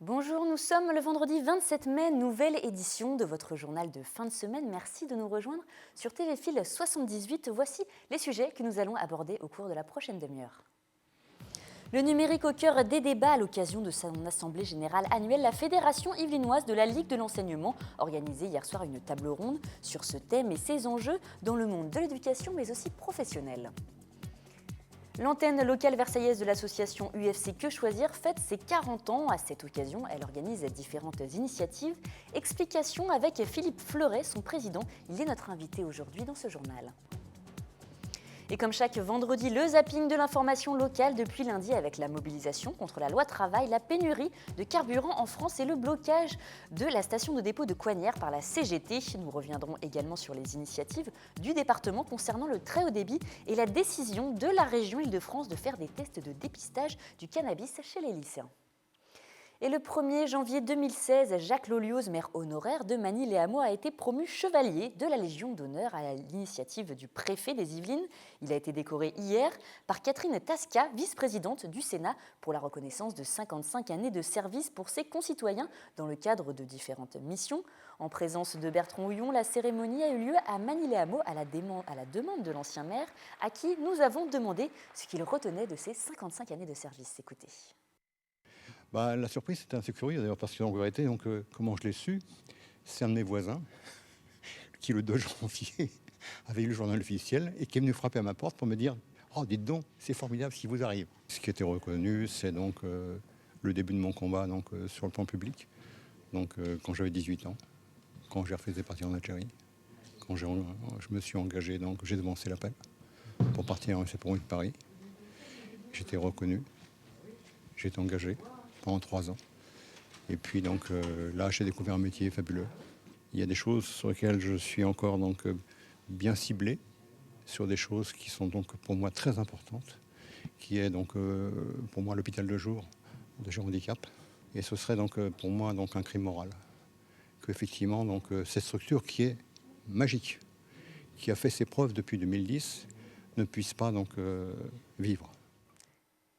Bonjour, nous sommes le vendredi 27 mai, nouvelle édition de votre journal de fin de semaine. Merci de nous rejoindre sur TV Fil 78. Voici les sujets que nous allons aborder au cours de la prochaine demi-heure. Le numérique au cœur des débats à l'occasion de son assemblée générale annuelle, la Fédération yvelinoise de la Ligue de l'enseignement organisait hier soir une table ronde sur ce thème et ses enjeux dans le monde de l'éducation mais aussi professionnel. L'antenne locale versaillaise de l'association UFC Que Choisir fête ses 40 ans. À cette occasion, elle organise différentes initiatives. Explication avec Philippe Fleuret, son président. Il est notre invité aujourd'hui dans ce journal. Et comme chaque vendredi, le zapping de l'information locale depuis lundi avec la mobilisation contre la loi travail, la pénurie de carburant en France et le blocage de la station de dépôt de Coignères par la CGT. Nous reviendrons également sur les initiatives du département concernant le très haut débit et la décision de la région Île-de-France de faire des tests de dépistage du cannabis chez les lycéens. Et le 1er janvier 2016, Jacques Lolioz, maire honoraire de Magny-les-Hameaux, a été promu chevalier de la Légion d'honneur à l'initiative du préfet des Yvelines. Il a été décoré hier par Catherine Tasca, vice-présidente du Sénat, pour la reconnaissance de 55 années de service pour ses concitoyens dans le cadre de différentes missions. En présence de Bertrand Houillon, la cérémonie a eu lieu à Magny-les-Hameaux à la demande de l'ancien maire, à qui nous avons demandé ce qu'il retenait de ses 55 années de service. Écoutez. La surprise, c'était assez curieux d'ailleurs, parce qu'en vérité, comment je l'ai su, c'est un de mes voisins qui, le 2 janvier, avait eu le journal officiel et qui est venu frapper à ma porte pour me dire « Oh, dites donc, c'est formidable ce qui vous arrive ». Ce qui a été reconnu, c'est donc le début de mon combat sur le plan public, quand j'avais 18 ans, quand j'ai refusé de partir en Algérie, quand je me suis engagé, j'ai devancé l'appel pour partir en pour de Paris. J'étais reconnu, j'ai été engagé pendant 3 ans. Et puis là, j'ai découvert un métier fabuleux. Il y a des choses sur lesquelles je suis encore bien ciblé, sur des choses qui sont pour moi très importantes, qui est pour moi l'hôpital de jour de Gérard Handicap. Et ce serait pour moi un crime moral. Qu'effectivement, cette structure qui est magique, qui a fait ses preuves depuis 2010, ne puisse pas vivre.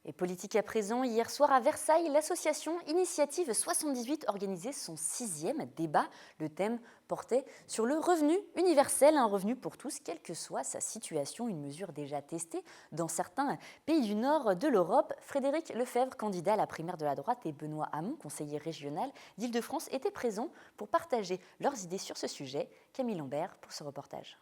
Et politique à présent, hier soir à Versailles, l'association Initiative 78 organisait son 6e débat. Le thème portait sur le revenu universel, un revenu pour tous, quelle que soit sa situation, une mesure déjà testée dans certains pays du nord de l'Europe. Frédéric Lefebvre, candidat à la primaire de la droite, et Benoît Hamon, conseiller régional d'Île-de-France, étaient présents pour partager leurs idées sur ce sujet. Camille Lambert pour ce reportage.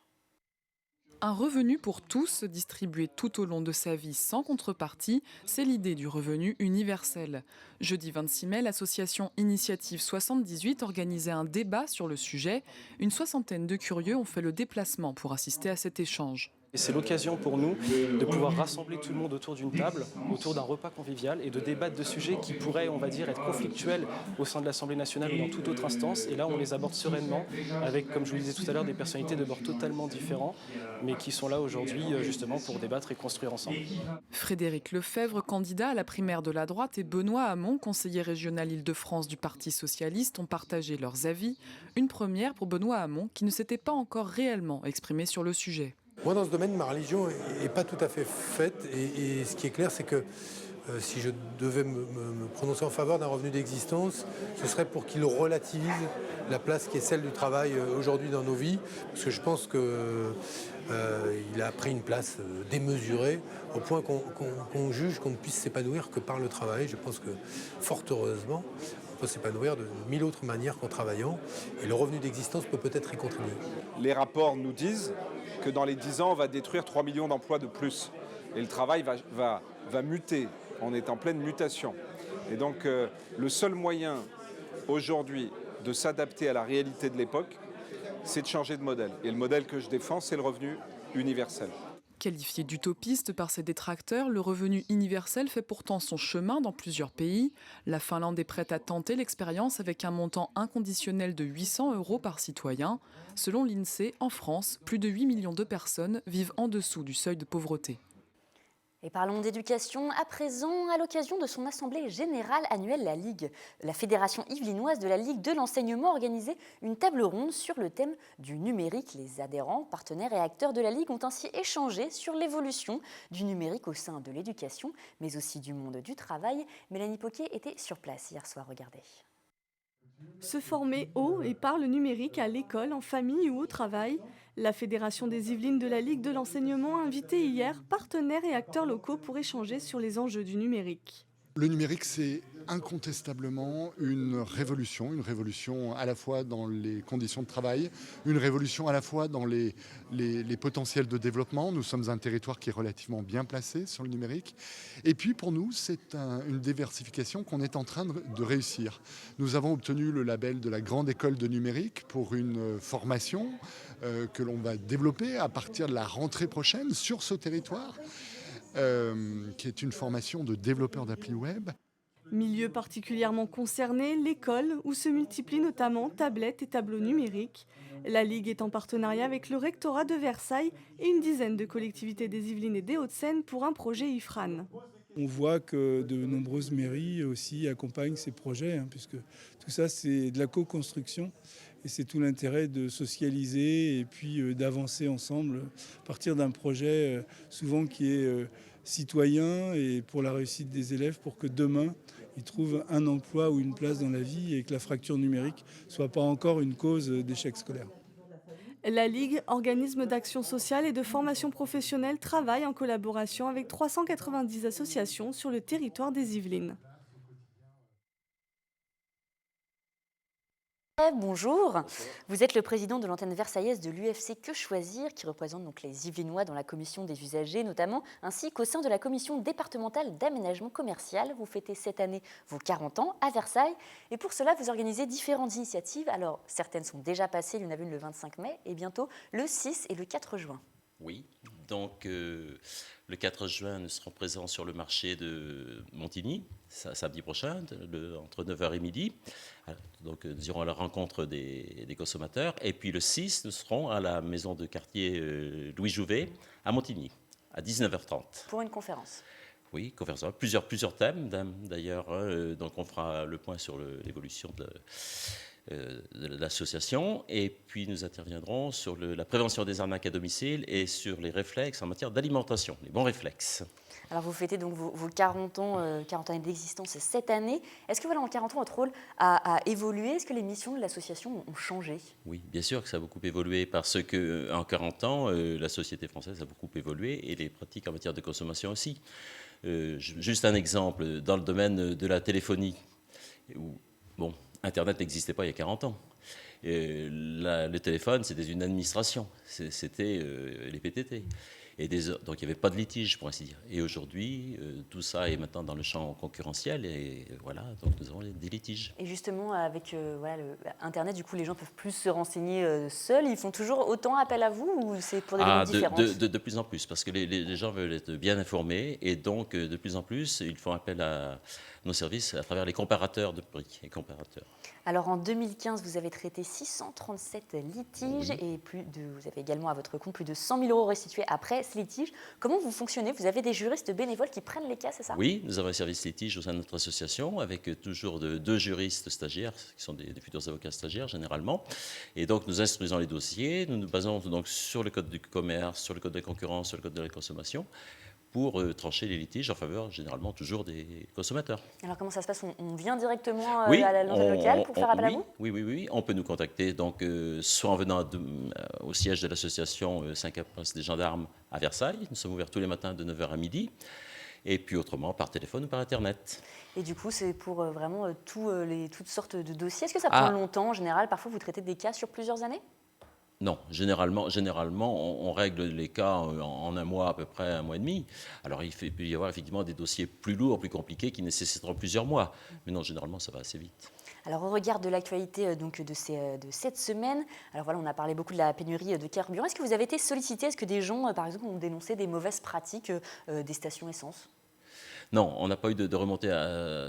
Un revenu pour tous, distribué tout au long de sa vie sans contrepartie, c'est l'idée du revenu universel. Jeudi 26 mai, l'association Initiative 78 organisait un débat sur le sujet. Une soixantaine de curieux ont fait le déplacement pour assister à cet échange. Et c'est l'occasion pour nous de pouvoir rassembler tout le monde autour d'une table, autour d'un repas convivial et de débattre de sujets qui pourraient, on va dire, être conflictuels au sein de l'Assemblée nationale ou dans toute autre instance. Et là, on les aborde sereinement avec, comme je vous le disais tout à l'heure, des personnalités de bords totalement différents, mais qui sont là aujourd'hui justement pour débattre et construire ensemble. Frédéric Lefebvre, candidat à la primaire de la droite, et Benoît Hamon, conseiller régional Île-de-France du Parti socialiste, ont partagé leurs avis. Une première pour Benoît Hamon, qui ne s'était pas encore réellement exprimé sur le sujet. Moi, dans ce domaine, ma religion n'est pas tout à fait faite. Et ce qui est clair, c'est que si je devais me prononcer en faveur d'un revenu d'existence, ce serait pour qu'il relativise la place qui est celle du travail aujourd'hui dans nos vies. Parce que je pense qu'il a pris une place démesurée au point qu'on juge qu'on ne puisse s'épanouir que par le travail. Je pense que, fort heureusement, on peut s'épanouir de 1000 autres manières qu'en travaillant. Et le revenu d'existence peut peut-être y contribuer. Les rapports nous disent que dans les 10 ans, on va détruire 3 millions d'emplois de plus. Et le travail va muter. On est en pleine mutation. Et donc, le seul moyen aujourd'hui de s'adapter à la réalité de l'époque, c'est de changer de modèle. Et le modèle que je défends, c'est le revenu universel. Qualifié d'utopiste par ses détracteurs, le revenu universel fait pourtant son chemin dans plusieurs pays. La Finlande est prête à tenter l'expérience avec un montant inconditionnel de 800 € par citoyen. Selon l'INSEE, en France, plus de 8 millions de personnes vivent en dessous du seuil de pauvreté. Et parlons d'éducation à présent. À l'occasion de son assemblée générale annuelle, la Fédération yvelinoise de la Ligue de l'enseignement, organisait une table ronde sur le thème du numérique. Les adhérents, partenaires et acteurs de la Ligue ont ainsi échangé sur l'évolution du numérique au sein de l'éducation, mais aussi du monde du travail. Mélanie Poquet était sur place hier soir, regardez. Se former au et par le numérique à l'école, en famille ou au travail. La Fédération des Yvelines de la Ligue de l'enseignement a invité hier partenaires et acteurs locaux pour échanger sur les enjeux du numérique. Le numérique, c'est incontestablement une révolution à la fois dans les conditions de travail, une révolution à la fois dans les potentiels de développement. Nous sommes un territoire qui est relativement bien placé sur le numérique. Et puis pour nous, c'est une diversification qu'on est en train de réussir. Nous avons obtenu le label de la Grande École de numérique pour une formation que l'on va développer à partir de la rentrée prochaine sur ce territoire. Qui est une formation de développeurs d'appli web. Milieu particulièrement concerné, l'école, où se multiplient notamment tablettes et tableaux numériques. La Ligue est en partenariat avec le rectorat de Versailles et une dizaine de collectivités des Yvelines et des Hauts-de-Seine pour un projet IFRAN. On voit que de nombreuses mairies aussi accompagnent ces projets, puisque tout ça c'est de la co-construction. Et c'est tout l'intérêt de socialiser et puis d'avancer ensemble à partir d'un projet souvent qui est citoyen et pour la réussite des élèves, pour que demain, ils trouvent un emploi ou une place dans la vie et que la fracture numérique ne soit pas encore une cause d'échec scolaire. La Ligue, organisme d'action sociale et de formation professionnelle, travaille en collaboration avec 390 associations sur le territoire des Yvelines. Bonjour, vous êtes le président de l'antenne versaillaise de l'UFC Que Choisir, qui représente donc les Yvelinois dans la commission des usagers notamment, ainsi qu'au sein de la commission départementale d'aménagement commercial. Vous fêtez cette année vos 40 ans à Versailles et pour cela vous organisez différentes initiatives. Alors certaines sont déjà passées, il y en avait une le 25 mai et bientôt le 6 et le 4 juin. Oui, donc le 4 juin, nous serons présents sur le marché de Montigny, samedi prochain, entre 9h et midi. Donc nous irons à la rencontre des consommateurs. Et puis le 6, nous serons à la maison de quartier Louis Jouvet à Montigny, à 19h30. Pour une conférence. Oui, conférence. Plusieurs thèmes d'ailleurs. Donc on fera le point sur l'évolution de l'association et puis nous interviendrons sur la prévention des arnaques à domicile et sur les réflexes en matière d'alimentation, les bons réflexes. Alors vous fêtez donc vos 40 années d'existence cette année. Est-ce que en 40 ans, votre rôle a évolué? Est-ce que les missions de l'association ont changé? Oui, bien sûr que ça a beaucoup évolué parce qu'en 40 ans, la société française a beaucoup évolué et les pratiques en matière de consommation aussi. Juste un exemple, dans le domaine de la téléphonie, où, Internet n'existait pas il y a 40 ans. Le téléphone, c'était une administration, c'était les PTT. Donc il n'y avait pas de litige, pour ainsi dire. Et aujourd'hui, tout ça est maintenant dans le champ concurrentiel et voilà, donc nous avons des litiges. Et justement, avec Internet, du coup, les gens peuvent plus se renseigner seuls. Ils font toujours autant appel à vous ou c'est pour des raisons différentes? De plus en plus, parce que les gens veulent être bien informés et donc de plus en plus, ils font appel à nos services à travers les comparateurs de prix et comparateurs. Alors en 2015, vous avez traité 637 litiges et vous avez également à votre compte plus de 100 000 € restitués après ce litige. Comment vous fonctionnez? Vous avez des juristes bénévoles qui prennent les cas, c'est ça? Oui, nous avons un service litige au sein de notre association avec toujours deux juristes stagiaires qui sont des futurs avocats stagiaires généralement. Et donc nous instruisons les dossiers, nous nous basons donc sur le code du commerce, sur le code de la concurrence, sur le code de la consommation, pour trancher les litiges en faveur, généralement, toujours des consommateurs. Alors, comment ça se passe? On vient directement à l'antenne locale pour faire appel à vous? Oui. On peut nous contacter, donc, soit en venant au siège de l'association 5 Prince des Gendarmes à Versailles. Nous sommes ouverts tous les matins de 9h à midi. Et puis, autrement, par téléphone ou par Internet. Et du coup, c'est pour vraiment toutes sortes de dossiers. Est-ce que ça prend longtemps, en général? Parfois, vous traitez des cas sur plusieurs années? Non, généralement, on règle les cas en un mois, à peu près un mois et demi. Alors, il peut y avoir effectivement des dossiers plus lourds, plus compliqués, qui nécessiteront plusieurs mois. Mais non, généralement, ça va assez vite. Alors, au regard de l'actualité de cette semaine, alors voilà, on a parlé beaucoup de la pénurie de carburant. Est-ce que vous avez été sollicité? Est-ce que des gens, par exemple, ont dénoncé des mauvaises pratiques des stations essence? Non, on n'a pas eu de remontée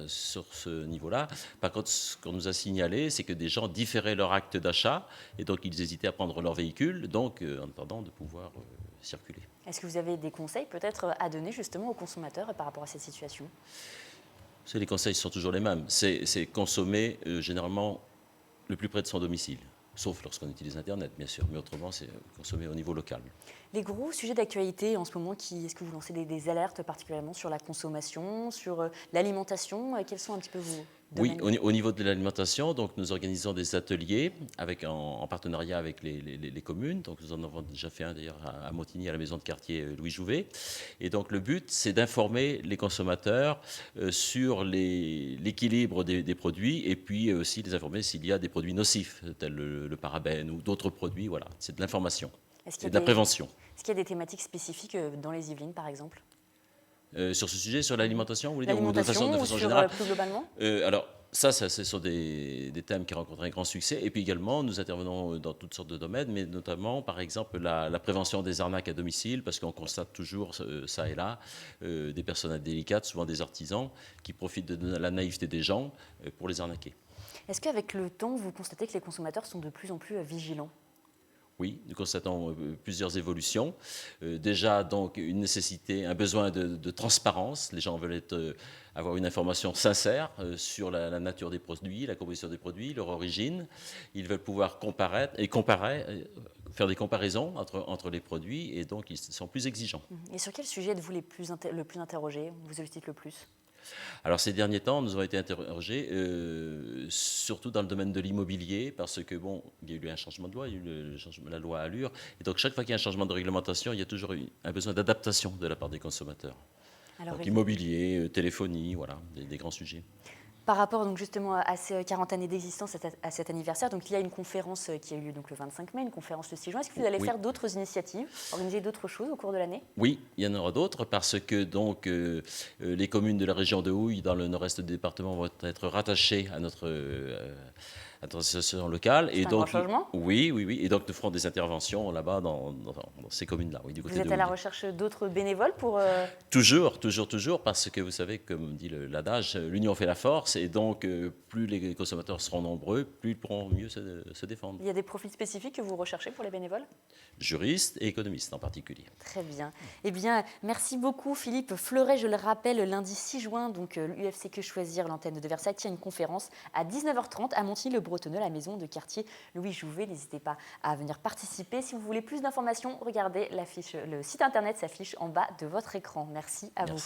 sur ce niveau-là. Par contre, ce qu'on nous a signalé, c'est que des gens différaient leur acte d'achat et donc ils hésitaient à prendre leur véhicule, donc en attendant de pouvoir circuler. Est-ce que vous avez des conseils peut-être à donner justement aux consommateurs par rapport à cette situation? Les conseils sont toujours les mêmes. C'est consommer généralement le plus près de son domicile. Sauf lorsqu'on utilise Internet, bien sûr, mais autrement, c'est consommer au niveau local. Les gros sujets d'actualité en ce moment, est-ce que vous lancez des alertes particulièrement sur la consommation, sur l'alimentation? Quels sont un petit peu vos domaines? Oui, au niveau de l'alimentation, donc nous organisons des ateliers en partenariat avec les communes. Donc nous en avons déjà fait un d'ailleurs à Montigny, à la maison de quartier Louis Jouvet. Et donc le but, c'est d'informer les consommateurs sur l'équilibre des produits et puis aussi les informer s'il y a des produits nocifs, tels le parabène ou d'autres produits. Voilà, c'est de l'information et de la prévention. Est-ce qu'il y a des thématiques spécifiques dans les Yvelines, par exemple? Sur ce sujet, sur l'alimentation, vous voulez dire, ou l'alimentation, de façon sur, générale plus globalement? Alors, ce sont des thèmes qui rencontrent un grand succès. Et puis également, nous intervenons dans toutes sortes de domaines, mais notamment, par exemple, la prévention des arnaques à domicile, parce qu'on constate toujours, ça et là, des personnes délicates, souvent des artisans, qui profitent de la naïveté des gens pour les arnaquer. Est-ce qu'avec le temps, vous constatez que les consommateurs sont de plus en plus vigilants? Oui, nous constatons plusieurs évolutions. Déjà, donc, une nécessité, un besoin de transparence. Les gens veulent avoir une information sincère sur la nature des produits, la composition des produits, leur origine. Ils veulent pouvoir comparer, faire des comparaisons entre les produits, et donc ils sont plus exigeants. Et sur quel sujet êtes-vous le plus interrogé, vous sollicite le plus? Alors ces derniers temps, nous avons été interrogés, surtout dans le domaine de l'immobilier, parce que bon, il y a eu un changement de loi, il y a eu la loi Allure, et donc chaque fois qu'il y a un changement de réglementation, il y a toujours un besoin d'adaptation de la part des consommateurs. Donc immobilier, téléphonie, voilà, des grands sujets. Par rapport donc justement à ces 40 années d'existence, à cet anniversaire, donc il y a une conférence qui a eu lieu donc le 25 mai, une conférence le 6 juin. Est-ce que vous allez faire d'autres initiatives, organiser d'autres choses au cours de l'année? Oui, il y en aura d'autres parce que donc les communes de la région de Houille, dans le nord-est du département, vont être rattachées à notre association locale. C'est un grand changement? Oui. Et donc nous ferons des interventions là-bas dans ces communes-là. Oui, vous êtes à la recherche d'autres bénévoles pour... Toujours, parce que vous savez, comme dit l'adage, l'union fait la force. Et donc, plus les consommateurs seront nombreux, plus ils pourront mieux se défendre. Il y a des profils spécifiques que vous recherchez pour les bénévoles? Juristes et économistes en particulier. Très bien. Eh bien, merci beaucoup Philippe Fleuret. Je le rappelle, lundi 6 juin, donc l'UFC Que Choisir, l'antenne de Versailles, tient une conférence à 19h30 à Montigny-le-Bretonneux, la maison de quartier Louis Jouvet. N'hésitez pas à venir participer. Si vous voulez plus d'informations, regardez l'affiche. Le site internet s'affiche en bas de votre écran. Merci à vous.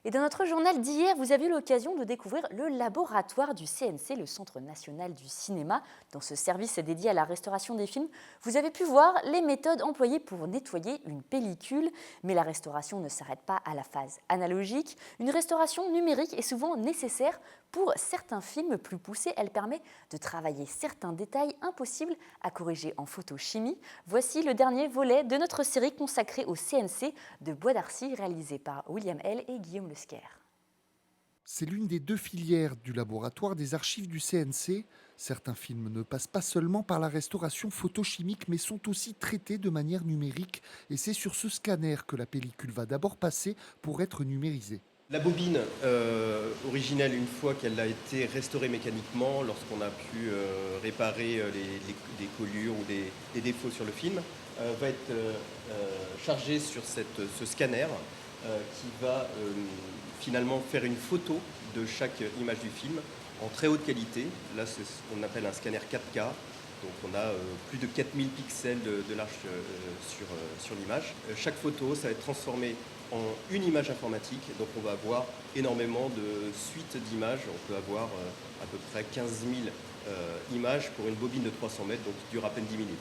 Et dans notre journal d'hier, vous avez eu l'occasion de découvrir le laboratoire du CNC, le Centre national du cinéma. Dans ce service dédié à la restauration des films, vous avez pu voir les méthodes employées pour nettoyer une pellicule. Mais la restauration ne s'arrête pas à la phase analogique. Une restauration numérique est souvent nécessaire pour certains films plus poussés. Elle permet de travailler certains détails impossibles à corriger en photochimie. Voici le dernier volet de notre série consacrée au CNC de Bois d'Arcy, réalisé par William L. et Guillaume Lesquer. C'est l'une des deux filières du laboratoire des archives du CNC. Certains films ne passent pas seulement par la restauration photochimique, mais sont aussi traités de manière numérique. Et c'est sur ce scanner que la pellicule va d'abord passer pour être numérisée. La bobine originelle, une fois qu'elle a été restaurée mécaniquement, lorsqu'on a pu réparer des collures ou des défauts sur le film, va être chargée sur ce scanner qui va finalement faire une photo de chaque image du film en très haute qualité. Là, c'est ce qu'on appelle un scanner 4K. Donc on a plus de 4000 pixels de large sur l'image. Chaque photo, ça va être transformé en une image informatique. Donc on va avoir énormément de suites d'images. On peut avoir à peu près 15 000 images pour une bobine de 300 mètres, donc qui dure à peine 10 minutes.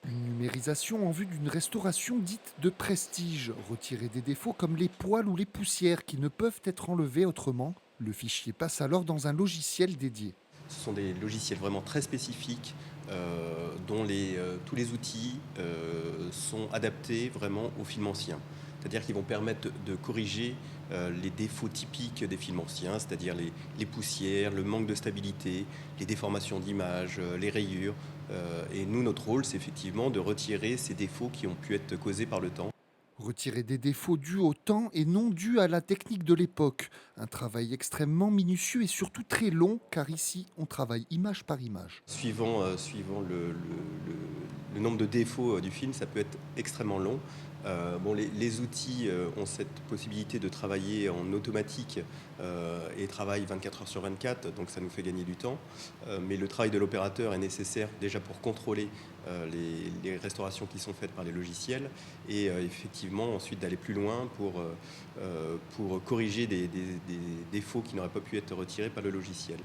Une numérisation en vue d'une restauration dite de prestige. Retirer des défauts comme les poils ou les poussières qui ne peuvent être enlevés autrement. Le fichier passe alors dans un logiciel dédié. Ce sont des logiciels vraiment très spécifiques dont tous les outils sont adaptés vraiment aux films anciens. C'est-à-dire qu'ils vont permettre de corriger les défauts typiques des films anciens, c'est-à-dire les poussières, le manque de stabilité, les déformations d'image, les rayures. Et nous, notre rôle, c'est effectivement de retirer ces défauts qui ont pu être causés par le temps. Retirer des défauts dus au temps et non dus à la technique de l'époque. Un travail extrêmement minutieux et surtout très long, car ici, on travaille image par image. Suivant le nombre de défauts du film, ça peut être extrêmement long. Les outils ont cette possibilité de travailler en automatique et travaillent 24 heures sur 24, donc ça nous fait gagner du temps. Mais le travail de l'opérateur est nécessaire déjà pour contrôler les restaurations qui sont faites par les logiciels et effectivement ensuite d'aller plus loin pour corriger des défauts qui n'auraient pas pu être retirés par le logiciel.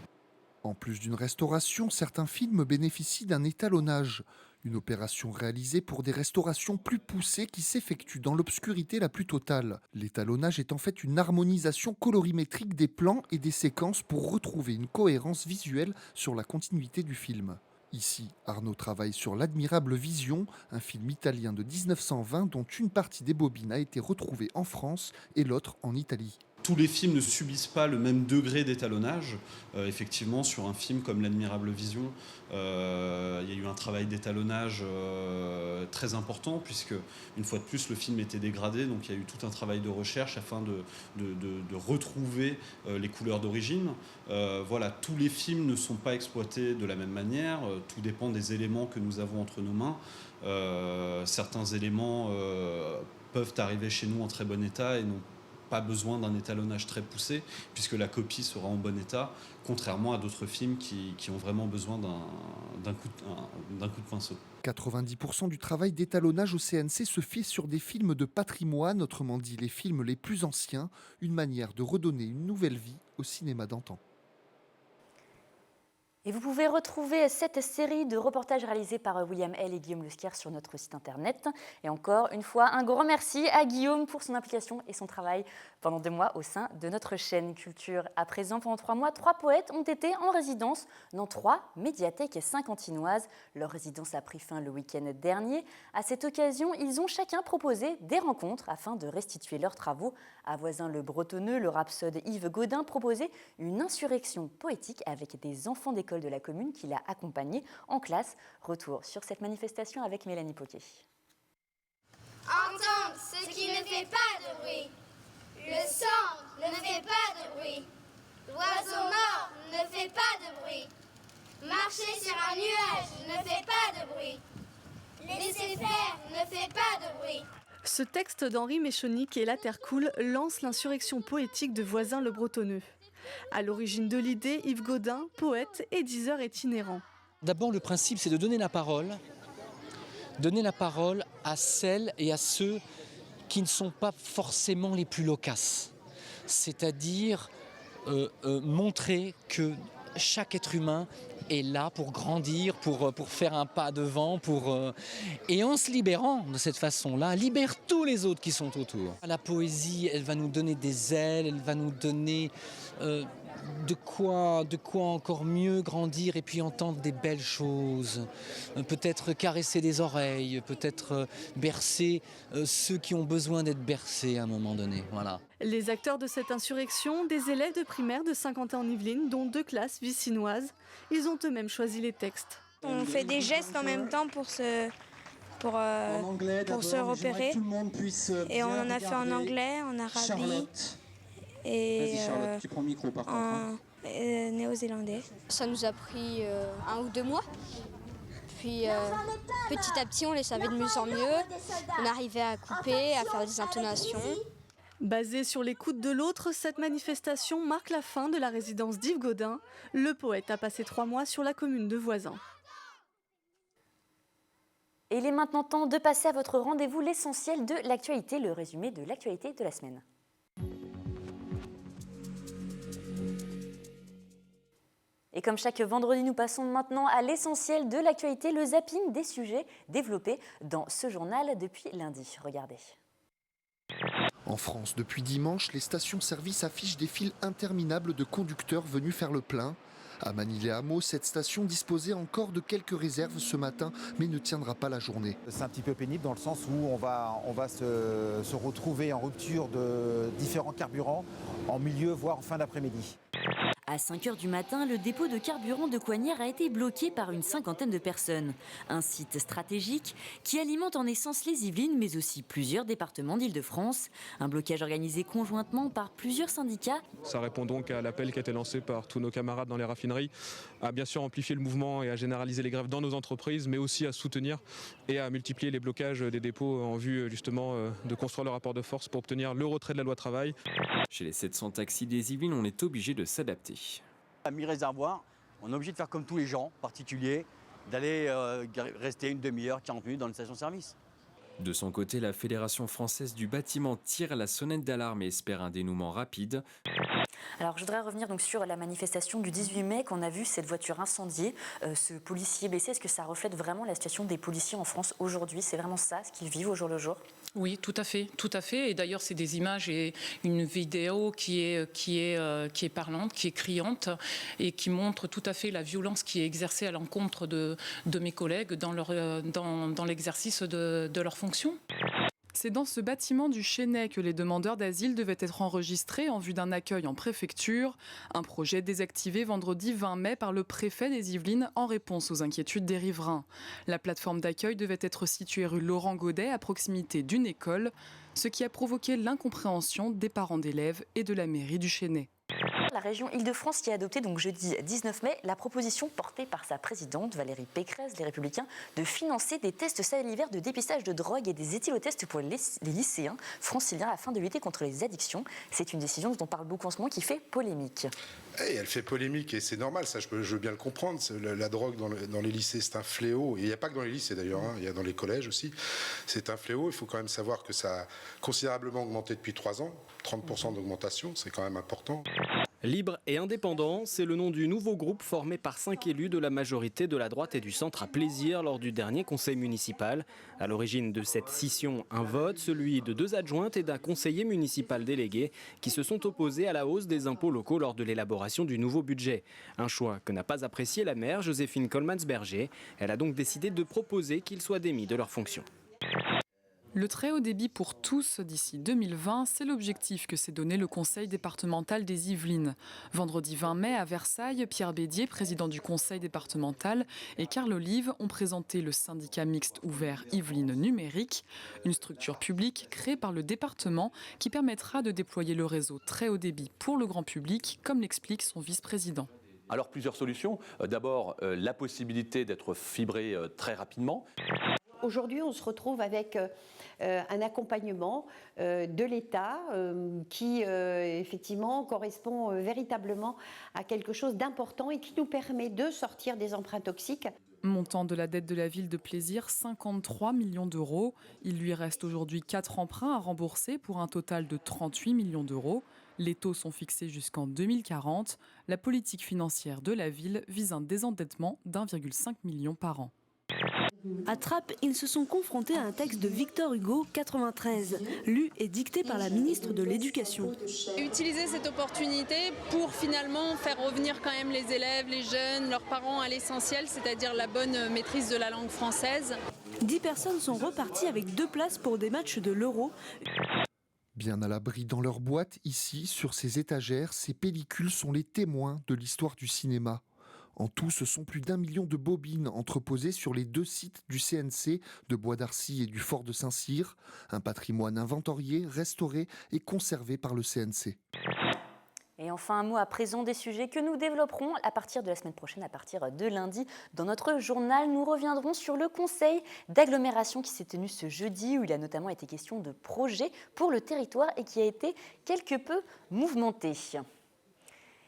En plus d'une restauration, certains films bénéficient d'un étalonnage. Une opération réalisée pour des restaurations plus poussées qui s'effectuent dans l'obscurité la plus totale. L'étalonnage est en fait une harmonisation colorimétrique des plans et des séquences pour retrouver une cohérence visuelle sur la continuité du film. Ici, Arnaud travaille sur L'Admirable Vision, un film italien de 1920 dont une partie des bobines a été retrouvée en France et l'autre en Italie. Tous les films ne subissent pas le même degré d'étalonnage. Effectivement, sur un film comme L'Admirable Vision, il y a eu un travail d'étalonnage très important, puisque, une fois de plus, le film était dégradé. Donc il y a eu tout un travail de recherche afin de retrouver les couleurs d'origine. Tous les films ne sont pas exploités de la même manière. Tout dépend des éléments que nous avons entre nos mains. Certains éléments peuvent arriver chez nous en très bon état et non pas besoin d'un étalonnage très poussé, puisque la copie sera en bon état, contrairement à d'autres films qui ont vraiment besoin d'un coup de pinceau. 90% du travail d'étalonnage au CNC se fait sur des films de patrimoine, autrement dit les films les plus anciens, une manière de redonner une nouvelle vie au cinéma d'antan. Et vous pouvez retrouver cette série de reportages réalisés par William L. et Guillaume Lusquier sur notre site internet. Et encore une fois, un grand merci à Guillaume pour son implication et son travail pendant 2 mois au sein de notre chaîne Culture. À présent, pendant 3 mois, 3 poètes ont été en résidence dans 3 médiathèques saint-quentinoises. Leur résidence a pris fin le week-end dernier. À cette occasion, ils ont chacun proposé des rencontres afin de restituer leurs travaux. À Voisin-le-Bretonneux, le rhapsode Yves Gaudin proposait une insurrection poétique avec des enfants d'école de la commune qui l'a accompagné en classe. Retour sur cette manifestation avec Mélanie Poquet. Entendre ce qui ne fait pas de bruit. Le sang ne fait pas de bruit. L'oiseau mort ne fait pas de bruit. Marcher sur un nuage ne fait pas de bruit. Laisser faire ne fait pas de bruit. Ce texte d'Henri Méchonic et La Terre coule lance l'insurrection poétique de Voisin-le-Bretonneux. À l'origine de l'idée, Yves Gaudin, poète et diseur itinérant. D'abord, le principe, c'est de donner la parole à celles et à ceux qui ne sont pas forcément les plus loquaces. C'est-à-dire montrer que chaque être humain est là pour grandir, pour faire un pas devant, et en se libérant de cette façon-là, libère tous les autres qui sont autour. La poésie, elle va nous donner des ailes, elle va nous donner de quoi encore mieux grandir et puis entendre des belles choses, peut-être caresser des oreilles, peut-être bercer ceux qui ont besoin d'être bercés à un moment donné. Voilà. Les acteurs de cette insurrection, des élèves de primaire de Saint-Quentin-en-Yvelines, dont 2 classes vicinoises. Ils ont eux-mêmes choisi les textes. On fait des gestes en même temps pour se repérer. Et on en a fait en anglais, en arabie et tu prends le micro, par contre, en néo-zélandais. Ça nous a pris 1 ou 2 mois. Puis petit à petit, on les savait de mieux en mieux. On arrivait à couper, à faire des intonations. Basée sur l'écoute de l'autre, cette manifestation marque la fin de la résidence d'Yves Gaudin. Le poète a passé 3 mois sur la commune de Voisin. Et il est maintenant temps de passer à votre rendez-vous, l'essentiel de l'actualité, le résumé de l'actualité de la semaine. Et comme chaque vendredi, nous passons maintenant à l'essentiel de l'actualité, le zapping des sujets développés dans ce journal depuis lundi. Regardez. En France, depuis dimanche, les stations-service affichent des files interminables de conducteurs venus faire le plein. À Manille-les-Hameaux, cette station disposait encore de quelques réserves ce matin, mais ne tiendra pas la journée. C'est un petit peu pénible dans le sens où on va se retrouver en rupture de différents carburants en milieu, voire en fin d'après-midi. À 5h du matin, le dépôt de carburant de Coignères a été bloqué par une cinquantaine de personnes. Un site stratégique qui alimente en essence les Yvelines, mais aussi plusieurs départements d'Île-de-France. Un blocage organisé conjointement par plusieurs syndicats. Ça répond donc à l'appel qui a été lancé par tous nos camarades dans les raffineries, à bien sûr amplifier le mouvement et à généraliser les grèves dans nos entreprises, mais aussi à soutenir et à multiplier les blocages des dépôts en vue justement de construire le rapport de force pour obtenir le retrait de la loi travail. Chez les 700 taxis des Yvelines, on est obligé de s'adapter. À mi-réservoir, on est obligé de faire comme tous les gens particuliers, d'aller rester une demi-heure, 40 minutes dans une station-service. De son côté, la Fédération française du bâtiment tire la sonnette d'alarme et espère un dénouement rapide. Alors, je voudrais revenir donc sur la manifestation du 18 mai qu'on a vu, cette voiture incendiée, ce policier blessé. Est-ce que ça reflète vraiment la situation des policiers en France aujourd'hui? C'est vraiment ça, ce qu'ils vivent au jour le jour? Oui, tout à fait, tout à fait. Et d'ailleurs, c'est des images et une vidéo qui est parlante, qui est criante et qui montre tout à fait la violence qui est exercée à l'encontre de mes collègues dans l'exercice de leurs fonctions. C'est dans ce bâtiment du Chesnay que les demandeurs d'asile devaient être enregistrés en vue d'un accueil en préfecture. Un projet désactivé vendredi 20 mai par le préfet des Yvelines en réponse aux inquiétudes des riverains. La plateforme d'accueil devait être située rue Laurent Godet à proximité d'une école, ce qui a provoqué l'incompréhension des parents d'élèves et de la mairie du Chesnay. La région Île-de-France qui a adopté donc jeudi 19 mai la proposition portée par sa présidente Valérie Pécresse, les Républicains, de financer des tests salivaires de dépistage de drogue et des éthylotests pour les lycéens franciliens afin de lutter contre les addictions. C'est une décision dont on parle beaucoup en ce moment qui fait polémique. Elle fait polémique et c'est normal, ça je veux bien le comprendre. La drogue dans les lycées, c'est un fléau. Et il n'y a pas que dans les lycées d'ailleurs, il y a dans les collèges aussi. C'est un fléau. Il faut quand même savoir que ça a considérablement augmenté depuis 3 ans. 30% d'augmentation, c'est quand même important. Libre et indépendant, c'est le nom du nouveau groupe formé par 5 élus de la majorité de la droite et du centre à Plaisir lors du dernier conseil municipal. À l'origine de cette scission, un vote, celui de 2 adjointes et d'un conseiller municipal délégué qui se sont opposés à la hausse des impôts locaux lors de l'élaboration du nouveau budget. Un choix que n'a pas apprécié la maire Joséphine Coleman-Berger. Elle a donc décidé de proposer qu'ils soient démis de leurs fonctions. Le très haut débit pour tous d'ici 2020, c'est l'objectif que s'est donné le conseil départemental des Yvelines. Vendredi 20 mai à Versailles, Pierre Bédier, président du conseil départemental, et Carl Olive ont présenté le syndicat mixte ouvert Yvelines Numérique, une structure publique créée par le département qui permettra de déployer le réseau très haut débit pour le grand public, comme l'explique son vice-président. Alors plusieurs solutions. D'abord, la possibilité d'être fibré très rapidement. Aujourd'hui, on se retrouve avec un accompagnement de l'État qui, effectivement, correspond véritablement à quelque chose d'important et qui nous permet de sortir des emprunts toxiques. Montant de la dette de la ville de Plaisir, 53 millions d'euros. Il lui reste aujourd'hui 4 emprunts à rembourser pour un total de 38 millions d'euros. Les taux sont fixés jusqu'en 2040. La politique financière de la ville vise un désendettement d'1,5 million par an. À Trappes, ils se sont confrontés à un texte de Victor Hugo, 93, lu et dicté par la ministre de l'Éducation. Utiliser cette opportunité pour finalement faire revenir quand même les élèves, les jeunes, leurs parents à l'essentiel, c'est-à-dire la bonne maîtrise de la langue française. 10 personnes sont reparties avec 2 places pour des matchs de l'Euro. Bien à l'abri dans leur boîte, ici, sur ces étagères, ces pellicules sont les témoins de l'histoire du cinéma. En tout, ce sont plus d'1 million de bobines entreposées sur les 2 sites du CNC de Bois d'Arcy et du Fort de Saint-Cyr, un patrimoine inventorié, restauré et conservé par le CNC. Et enfin, un mot à présent des sujets que nous développerons à partir de la semaine prochaine, à partir de lundi. Dans notre journal, nous reviendrons sur le conseil d'agglomération qui s'est tenu ce jeudi, où il a notamment été question de projets pour le territoire et qui a été quelque peu mouvementé.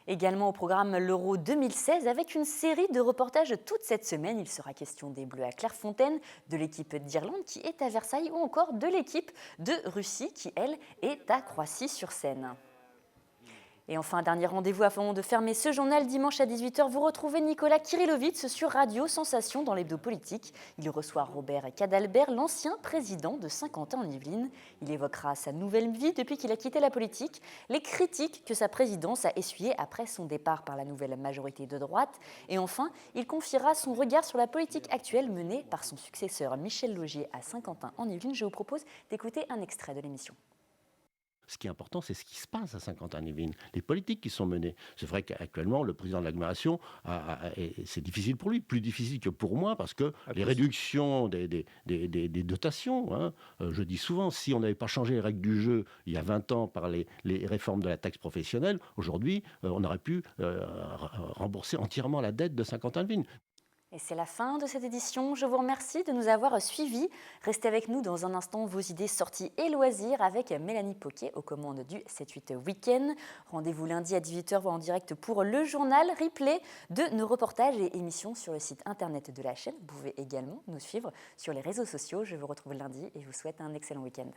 Également au programme l'Euro 2016 avec une série de reportages toute cette semaine. Il sera question des Bleus à Clairefontaine, de l'équipe d'Irlande qui est à Versailles ou encore de l'équipe de Russie qui, elle, est à Croissy-sur-Seine. Et enfin, un dernier rendez-vous avant de fermer ce journal. Dimanche à 18h, vous retrouvez Nicolas Kirillovitz sur Radio Sensation dans l'hebdo politique. Il reçoit Robert Cadalbert, l'ancien président de Saint-Quentin en Yvelines. Il évoquera sa nouvelle vie depuis qu'il a quitté la politique, les critiques que sa présidence a essuyées après son départ par la nouvelle majorité de droite. Et enfin, il confiera son regard sur la politique actuelle menée par son successeur Michel Laugier à Saint-Quentin en Yvelines. Je vous propose d'écouter un extrait de l'émission. Ce qui est important, c'est ce qui se passe à Saint-Quentin-les-Vignes, les politiques qui sont menées. C'est vrai qu'actuellement, le président de l'agglomération, c'est difficile pour lui, plus difficile que pour moi, parce que les réductions des dotations, hein, je dis souvent, si on n'avait pas changé les règles du jeu il y a 20 ans par les réformes de la taxe professionnelle, aujourd'hui, on aurait pu rembourser entièrement la dette de Saint-Quentin-les-Vignes. Et c'est la fin de cette édition. Je vous remercie de nous avoir suivis. Restez avec nous dans un instant, vos idées sorties et loisirs avec Mélanie Poquet aux commandes du 7-8 Week-end. Rendez-vous lundi à 18h en direct pour le journal replay de nos reportages et émissions sur le site internet de la chaîne. Vous pouvez également nous suivre sur les réseaux sociaux. Je vous retrouve lundi et vous souhaite un excellent week-end.